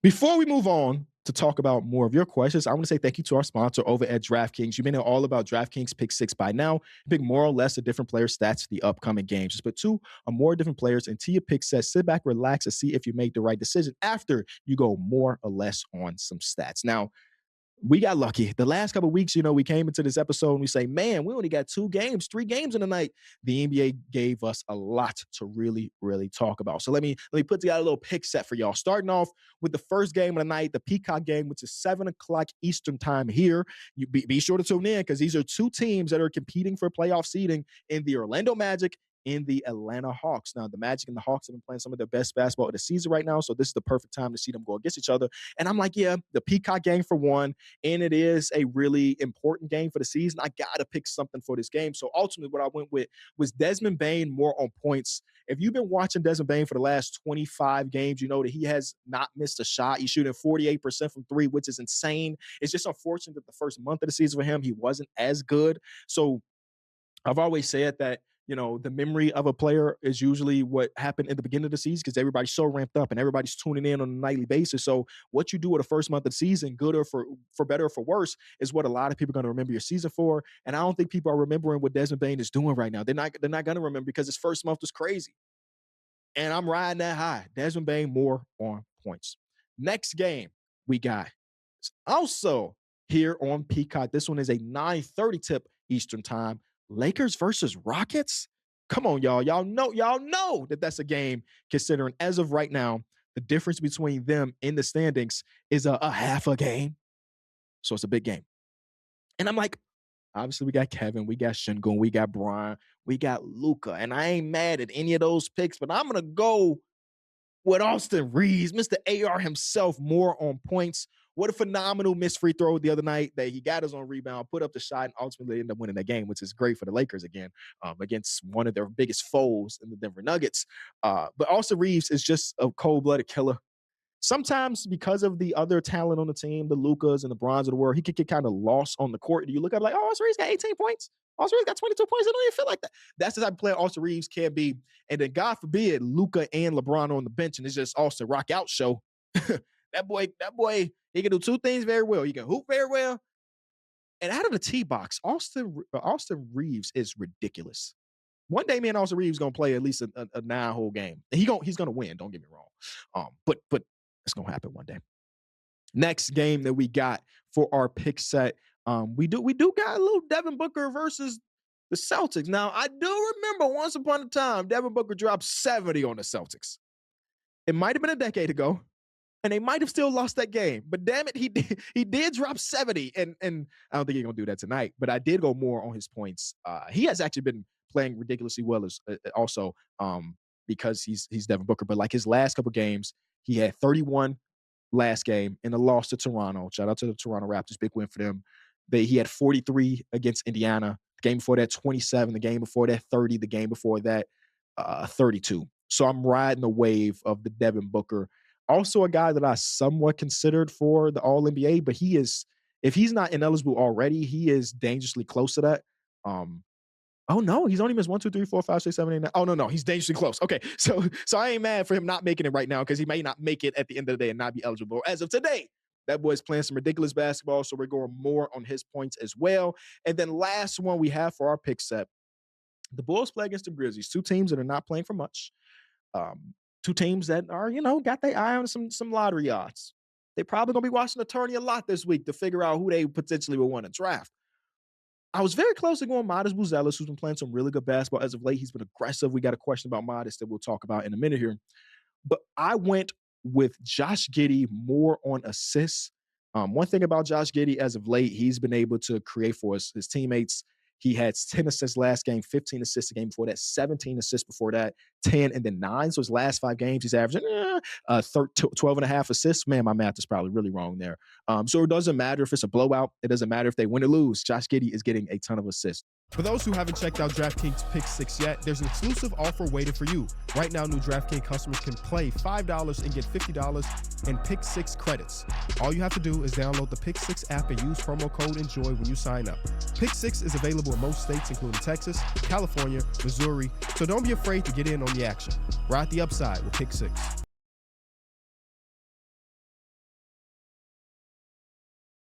Before we move on to talk about more of your questions, I want to say thank you to our sponsor over at DraftKings. You may know all about DraftKings Pick Six by now. Pick more or less of different player stats for the upcoming games. Just put two or more different players into your pick set. Sit back, relax, and see if you make the right decision after you go more or less on some stats. Now, we got lucky. The last couple of weeks, we came into this episode and we say, man, we only got 3 games in the night. The NBA gave us a lot to really, really talk about. So let me put together a little pick set for y'all. Starting off with the first game of the night, the Peacock game, which is 7 o'clock Eastern time here. You be sure to tune in because these are two teams that are competing for playoff seeding in the Orlando Magic in the Atlanta Hawks. Now, the Magic and the Hawks have been playing some of their best basketball of the season right now, so this is the perfect time to see them go against each other. And I'm like, yeah, the Peacock game for one, and it is a really important game for the season. I got to pick something for this game. So ultimately, what I went with was Desmond Bane more on points. If you've been watching Desmond Bane for the last 25 games, you know that he has not missed a shot. He's shooting 48% from three, which is insane. It's just unfortunate that the first month of the season for him, he wasn't as good. So I've always said that, the memory of a player is usually what happened in the beginning of the season because everybody's so ramped up and everybody's tuning in on a nightly basis. So what you do with the first month of the season, good or for better or for worse, is what a lot of people are going to remember your season for. And I don't think people are remembering what Desmond Bane is doing right now. They're not going to remember because his first month was crazy. And I'm riding that high. Desmond Bane more on points. Next game we got also here on Peacock. This one is a 9:30 tip Eastern time. Lakers versus Rockets. Come on, y'all. Y'all know that that's a game, considering as of right now, the difference between them in the standings is a half a game. So it's a big game. And I'm like, obviously we got Kevin, we got Shingun, we got Brian, we got Luka. And I ain't mad at any of those picks, but I'm going to go with Austin Reaves, Mr. AR himself, more on points. What a phenomenal missed free throw the other night that he got his own rebound, put up the shot, and ultimately ended up winning the game, which is great for the Lakers again, against one of their biggest foes in the Denver Nuggets. But Austin Reaves is just a cold-blooded killer. Sometimes because of the other talent on the team, the Lukas and the Brons of the world, he could get kind of lost on the court. You look at it like, oh, Austin Reaves got 18 points. Austin Reaves got 22 points. It don't even feel like that. That's the type of player Austin Reaves can be. And then God forbid, Luka and LeBron on the bench, and it's just Austin rock out show. That boy, he can do two things very well. He can hoop very well. And out of the tee box, Austin Reaves is ridiculous. One day, me and Austin Reaves going to play at least a 9-hole game. And he's going to win, don't get me wrong. But it's going to happen one day. Next game that we got for our pick set, we do got a little Devin Booker versus the Celtics. Now, I do remember once upon a time, Devin Booker dropped 70 on the Celtics. It might have been a decade ago, and they might have still lost that game. But damn it, he did drop 70, and I don't think he's going to do that tonight. But I did go more on his points. He has actually been playing ridiculously well as also because he's Devin Booker. But like his last couple games, he had 31 last game in a loss to Toronto. Shout out to the Toronto Raptors. Big win for them. He had 43 against Indiana. The game before that, 27. The game before that, 30. The game before that, 32. So I'm riding the wave of the Devin Booker. Also a guy that I somewhat considered for the All-NBA, but he is, if he's not ineligible already, he is dangerously close to that. Oh no, he's only missed 1, 2, 3, 4, 5, 6, 7, 8, 9. Oh no, he's dangerously close. Okay, so I ain't mad for him not making it right now because he may not make it at the end of the day and not be eligible. As of today, that boy's playing some ridiculous basketball, so we're going more on his points as well. And then last one we have for our pick set, the Bulls play against the Grizzlies, two teams that are not playing for much. Two teams that are, got their eye on some lottery odds. They probably going to be watching the tourney a lot this week to figure out who they potentially will want to draft. I was very close to going Modest Buzelis, who's been playing some really good basketball as of late. He's been aggressive. We got a question about Modest that we'll talk about in a minute here. But I went with Josh Giddy more on assists. One thing about Josh Giddy as of late, he's been able to create for his teammates. He had 10 assists last game, 15 assists the game before that, 17 assists before that, 10 and then 9. So his last 5 games, he's averaging 12 and a half assists. Man, my math is probably really wrong there. So it doesn't matter if it's a blowout. It doesn't matter if they win or lose. Josh Giddy is getting a ton of assists. For those who haven't checked out DraftKings Pick 6 yet, there's an exclusive offer waiting for you. Right now, new DraftKings customers can play $5 and get $50 in Pick 6 credits. All you have to do is download the Pick 6 app and use promo code ENJOY when you sign up. Pick 6 is available in most states, including Texas, California, Missouri, so don't be afraid to get in on the action. Ride the upside with Pick 6.